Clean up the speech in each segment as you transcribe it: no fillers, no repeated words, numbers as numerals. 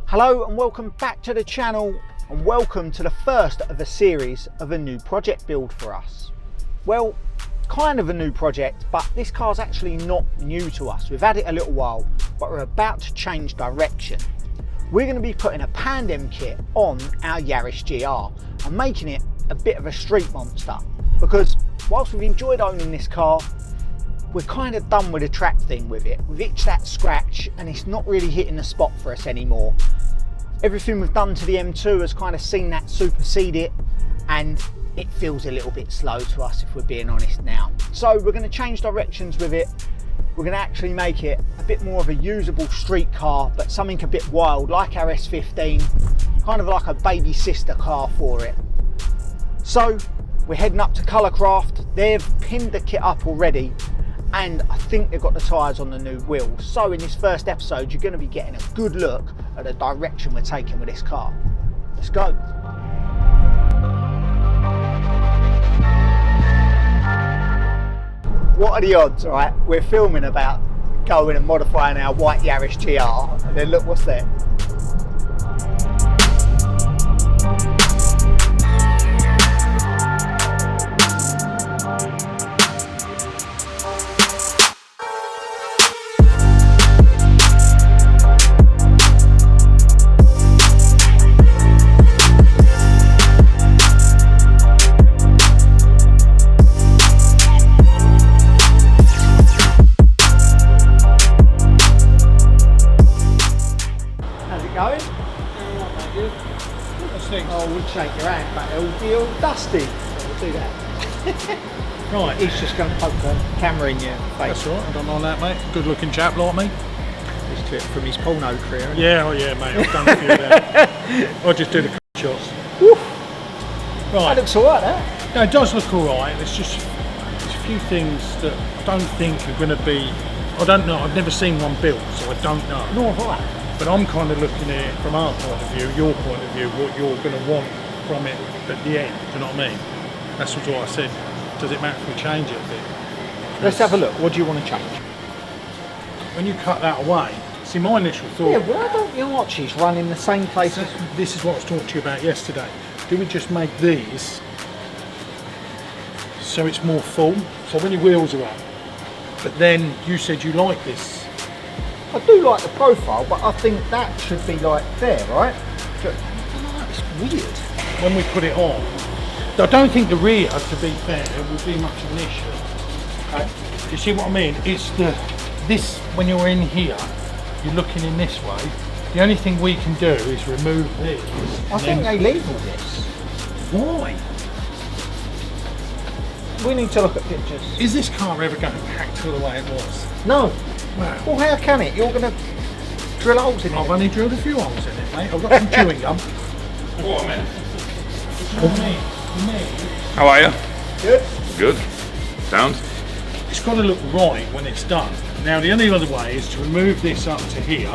Hello and welcome back to the channel, and welcome to the first of a series of a new project build for us. Well, kind of a new project, but this car's actually not new to us. We've had it a little while, but we're about to change direction. We're going to be putting a Pandem kit on our Yaris GR and making it a bit of a street monster, because whilst we've enjoyed owning this car, we're kind of done with the track thing with it. We've itched that scratch and it's not really hitting the spot for us anymore. Everything we've done to the M2 has kind of seen that supersede it, and it feels a little bit slow to us if we're being honest now. So we're going to change directions with it. We're going to actually make it a bit more of a usable street car, but something a bit wild, like our S15, kind of like a baby sister car for it. So we're heading up to Colour Kraft. They've pinned the kit up already, and I think they've got the tyres on the new wheels. So in this first episode, you're going to be getting a good look at the direction we're taking with this car. Let's go. What are the odds, right? We're filming about going and modifying our white Yaris GR, and then look what's there. Oh, we'll shake your hand, but it'll be all dusty. So we'll do that. Right. He's just going to poke the camera in your face. That's all right, I don't mind that, mate. Good looking chap like me. He's to it from his porno career. Yeah, oh yeah, mate, I've done a few of them. I just do the shots. Woo. Right. That looks alright, that. No, it does look alright. There's a few things that I don't think are going to be, I don't know, I've never seen one built, so I don't know. Nor have I. But I'm kind of looking at it from our point of view, your point of view, what you're going to want from it at the end. Do you know what I mean? That's what I said. Does it matter if we change it a bit? Let's have a look. What do you want to change? When you cut that away, see, my initial thought. Yeah, why don't your arches run in the same place? This is what I was talking to you about yesterday. Do we just make these so it's more full? So when your wheels are up. But then you said you like this. I do like the profile, but I think that should be like there, right? I don't know, it's weird. When we put it on, I don't think the rear, to be fair, would be much of an issue. Okay. You see what I mean? It's this, when you're in here, you're looking in this way. The only thing we can do is remove this. I think they leave all this. Why? We need to look at pictures. Is this car ever going back to the way it was? No. Wow. Well, how can it? You're going to drill holes in it. I've only drilled a few holes in it, mate. I've got some chewing gum. What a minute. How are you? Good. Good. Sound? It's got to look right when it's done. Now the only other way is to remove this up to here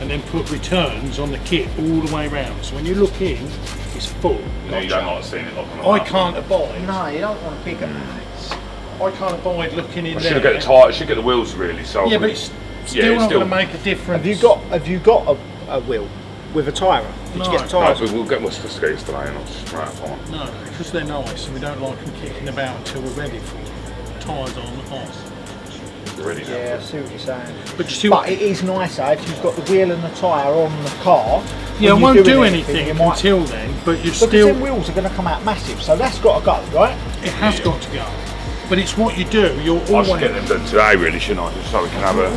and then put returns on the kit all the way around. So when you look in, it's full. No, you don't like seeing it like on the I map. can't abide. No, you don't want to pick it. I can't abide looking in I there. should get the tyre, should get the wheels really. So yeah, but it's still not going to make a difference. Have you got a wheel with a tyre on? Did you get No, tyres? but we'll get my skates today and I'll just try it on. No, because they're nice and we don't like them kicking about until we're ready for them. Tyres on off. Ready now. Yeah, I see what you're saying. But you see But it is nicer if you've got the wheel and the tyre on the car. yeah, it when won't you're do doing anything you might, until then, but you're because still... them wheels are going to come out massive, so that's got to go, right? It has got to go. But it's what you do, you're I always... should get them done today really, shouldn't I? Just so we can have a...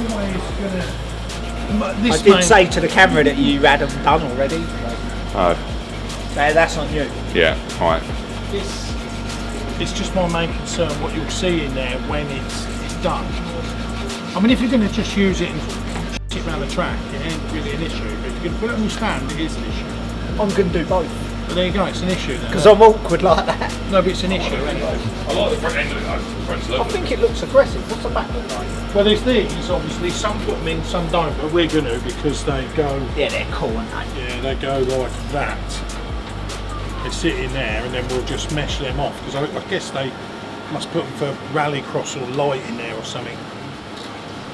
I did say to the camera that you had them done already. Oh. So that's on you. Yeah, alright. It's just my main concern, what you'll see in there when it's done. I mean, if you're going to just use it and shit around the track, it ain't really an issue. But if you're going to put it on your stand, it is an issue. I'm going to do both. But there you go, it's an issue then. Because I'm awkward like that. No, but it's an issue anyway. I like the front end of it though. The front's I lovely. think it looks aggressive. What's the back look like? Well, there's these, obviously, some put them in, some don't, but we're going to because they go... Yeah, they're cool, aren't they? Yeah, they go like that. They sit in there and then we'll just mesh them off because I guess they must put them for rallycross or light in there or something.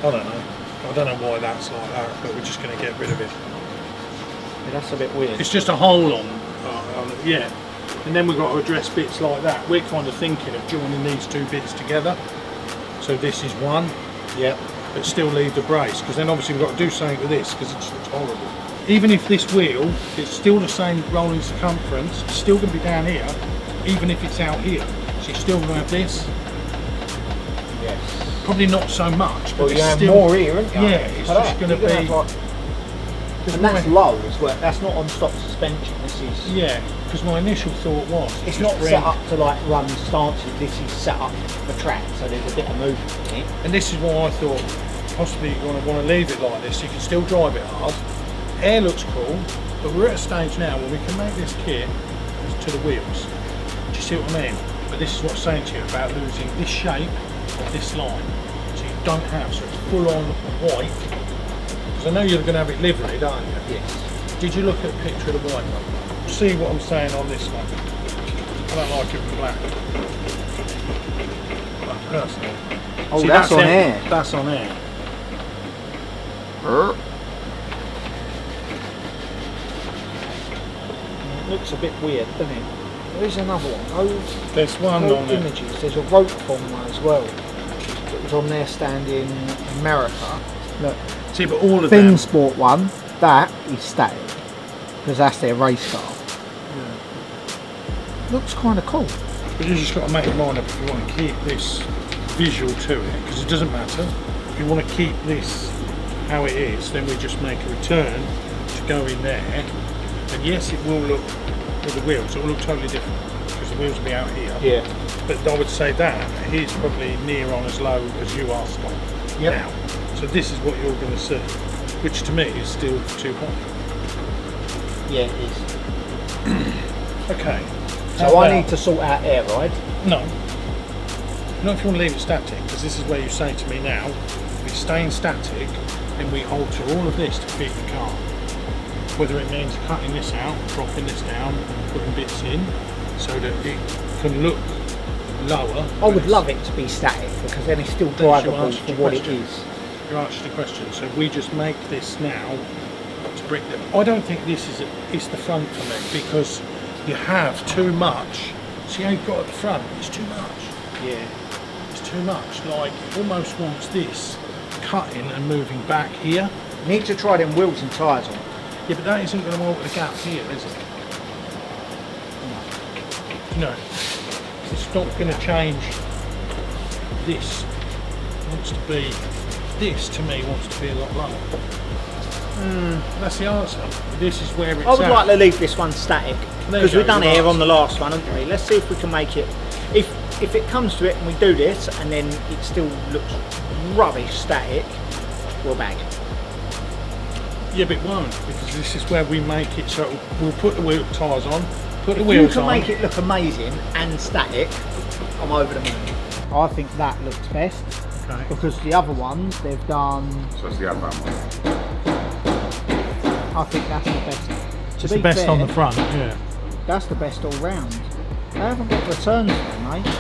I don't know. I don't know why that's like that, but we're just going to get rid of it. Yeah, that's a bit weird. It's just a hole on it, yeah. And then we've got to address bits like that. We're kind of thinking of joining these two bits together. So this is one, Yeah. but still leave the brace, because then obviously we've got to do something with this, because it just looks horrible. Even if this wheel, it's still the same rolling circumference, it's still going to be down here, even if it's out here. So you're still going to have this. Yes. Probably not so much, but Well, it's you have still, more here, aren't you? yeah, it's just going to be... And that's low as well. That's not on stock suspension. This is. Yeah, because my initial thought was... It's not set up to like run stances. This is set up for track, so there's a bit of movement in it. And this is why I thought possibly you're going to want to leave it like this. You can still drive it hard. Air looks cool, but we're at a stage now where we can make this kit to the wheels. Do you see what I mean? But this is what I'm saying to you about losing this shape of this line. So you don't have, so it's full on white. Because I know you're going to have it liveried, aren't you? Yes. Did you look at a picture of the white one? See what I'm saying on this one. I don't like it with black. Personally. Oh, See, that's on air. That's on air. It looks a bit weird, doesn't it? There is another one. There's one Those on there. images. There's a Rotiform one as well. It was on their stand in America. Look, See, but all of Fin them. Sport one. That is static because that's their race car. Looks kind of cool. But you just got to make your mind up if you want to keep this visual to it, because it doesn't matter. If you want to keep this how it is, then we just make a return to go in there. And yes, it will look with the wheels. It will look totally different because the wheels will be out here. Yeah. But I would say that he's probably near on as low as you are stock now. So this is what you're going to see, which to me is still too high. Yeah, it is. Okay. So I need to sort out air ride. No. Not if you want to leave it static, because this is where you say to me now, we stay in static and we alter all of this to fit the car. Whether it means cutting this out, dropping this down, and putting bits in, so that it can look lower. I would love it to be static because then it's still drivable for what it is. You answered the question. So we just make this now to brick them. I don't think this is it's the front for me, because you have too much. See how you've got at the front? It's too much. Yeah. It's too much. Like, it almost wants this cutting and moving back here. You need to try them wheels and tyres on. Yeah, but that isn't going to alter the gap here, is it? No. It's not going to change this. It wants to be, this to me wants to be a lot lower. That's the answer. This is where it's I would at. like to leave this one static There because you we've go, done you've it here on asked. the last one, haven't we? Let's see if we can make it. If it comes to it and we do this and then it still looks rubbish static, we'll bag. Yeah, but it won't, because this is where we make it so we'll put the wheel tyres on, put the If you wheels can on. make it look amazing and static, I'm over the moon. I think that looks best Okay. because the other ones they've done. So it's the other one. I think that's the best. To It's be the best fair, on the front, yeah. That's the best all round. They haven't got returns though, mate. They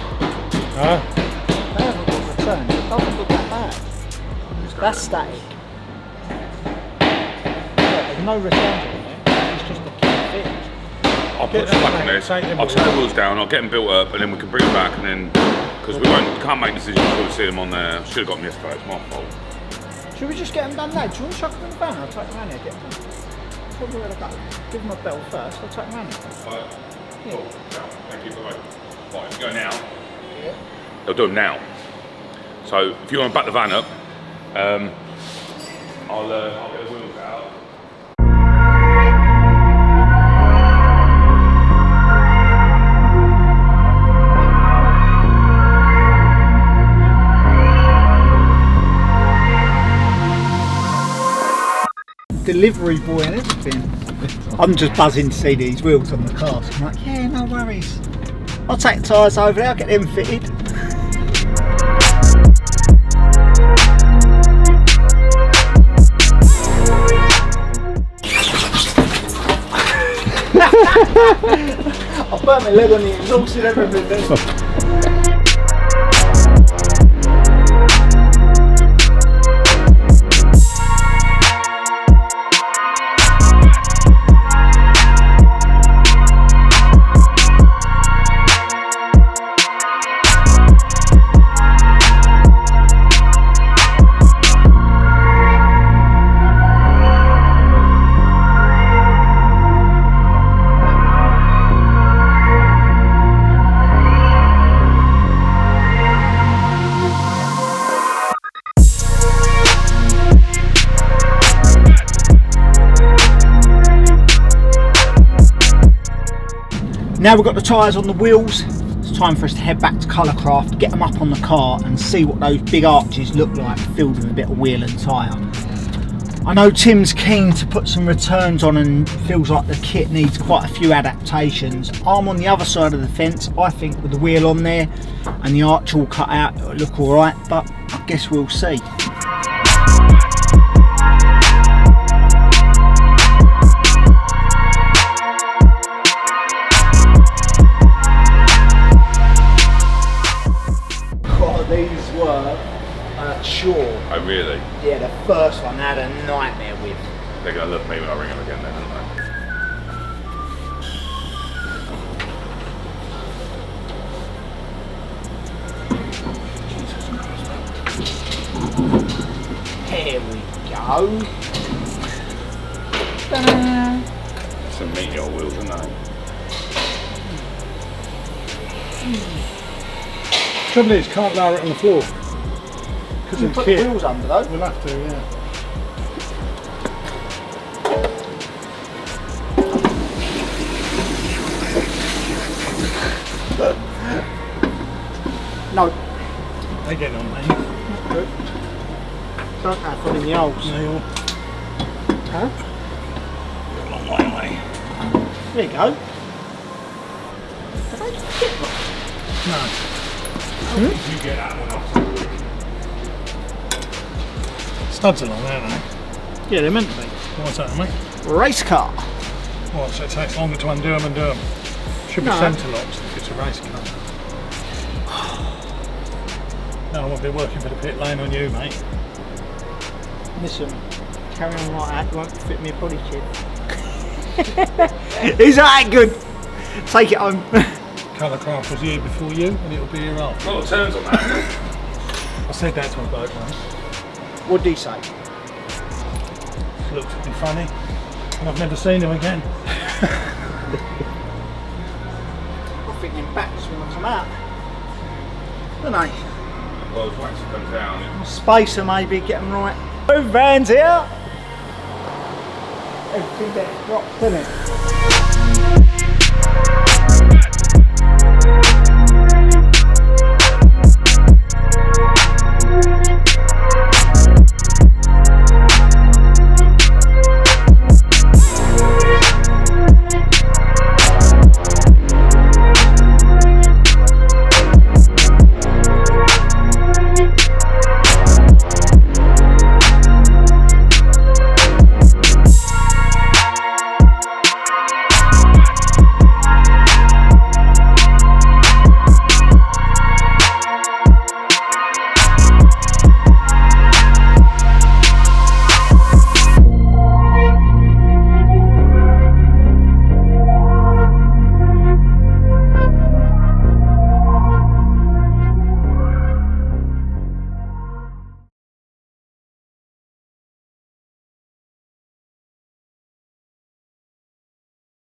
haven't got returns. It doesn't look that bad. That's static. Yeah, there's no returns on it. It's just a key fit. I'll put some back on this. I'll take the wheels down. I'll get them built up, and then we can bring them back, and then because we can't make decisions until we see them on there. I should have got them yesterday. It's my fault. Should we just get them done now? Do you want to chuck them in the van? I'll take them around here. Get them done. Probably where to go. Give them a bell first. I'll take them around here. Cool. Thank you. Bye. Right, if you go now. Yeah. They'll do them now. So if you want to back the van up, I'll get the wheels out. Delivery boy and everything. I'm just buzzing to see these wheels on the car. So I'm like, yeah, no worries. I'll take the tyres over there, I'll get them fitted. I've burnt my leg on the exhaust and everything. Now we've got the tyres on the wheels, it's time for us to head back to Colour Kraft, get them up on the car and see what those big arches look like filled with a bit of wheel and tyre. I know Tim's keen to put some returns on and feels like the kit needs quite a few adaptations. I'm on the other side of the fence. I think with the wheel on there and the arch all cut out it'll look alright, but I guess we'll see. God, these were sure. Oh really? Yeah, the first one I had a nightmare with. They're gonna love me when I ring them again then, aren't they? Here we go. Ta-da. Some meteor wheels, aren't they? Trouble is, can't lower it on the floor. You can put the wheels under though. We'll have to, yeah. No. They get on, mate. Good. Don't have them in the holes. No, you're Huh? a long way away. There you go. No. You get that one off. Studs along there, aren't they? Yeah, they're meant to be. What's that, mate? Race car. Well, so it takes longer to undo them and do them. Should be No. centre locks if it's a race car. No, I won't be working for the pit lane on you, mate. Listen, carry on like that, you won't fit me a body kit. Is that good? Take it home. Colour Kraft was here before you, and it'll be here after. A lot of turns on that. I said that to my bloke once. What did he say? Looked at me funny, and I've never seen him again. I think them backs when I come out. Don't I? Well, if wax comes down, Spacer maybe, get them right. Move vans here. Everything gets dropped, doesn't it?